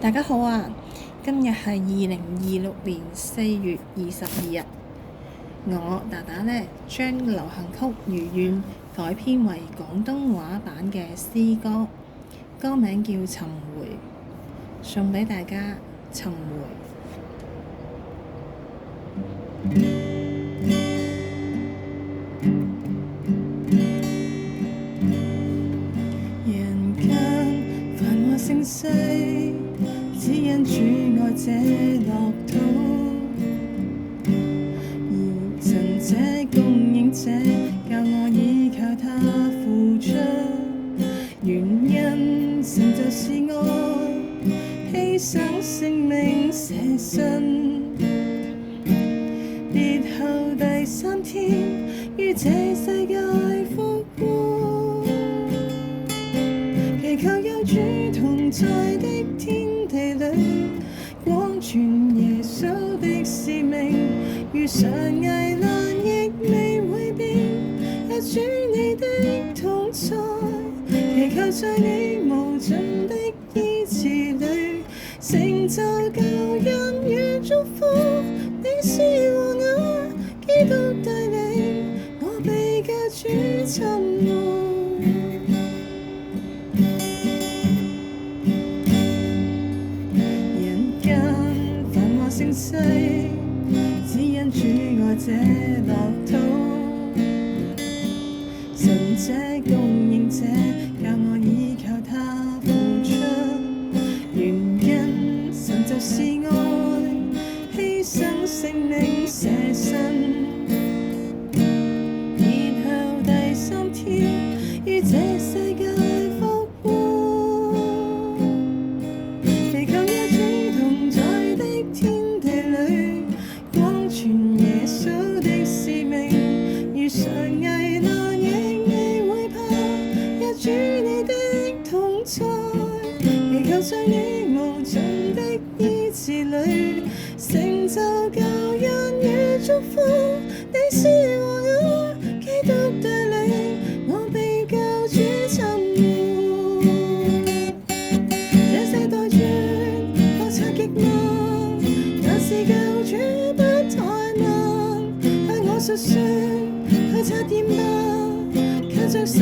大家好啊！今日係2026年4月22日。我達達呢將流行曲《如願》改編為廣東話版嘅詩歌，歌名叫《尋回》，送俾大家。尋回。人間繁華盛世，只因主愛這樂土，而神這供應者教我依靠他付出，原因神就是愛，犧牲性命捨身，別後第3天於這世界復活，祈求有主同在的天地裏，廣傳耶穌的使命，遇上危難亦未會變，有主你的同在，祈求在你無盡的醫治裏，成就救恩與祝福。你是和我基督帶領，我被救主尋回。盛世，只因主愛這樂土，神這供應者教我依靠他付出，原因神就是愛，犧牲性命捨身，然後第3天於這世界復活，祈求有主同在的天傳耶穌的使命，遇上危難亦未會怕，有主你的同在，祈求在你無盡的醫治裏，成就救恩與祝福。你是和我基督帶領，我被救主尋回。這世代轉學測極難，但是救主不怠慢，向我述說，去測驗吧，靠着神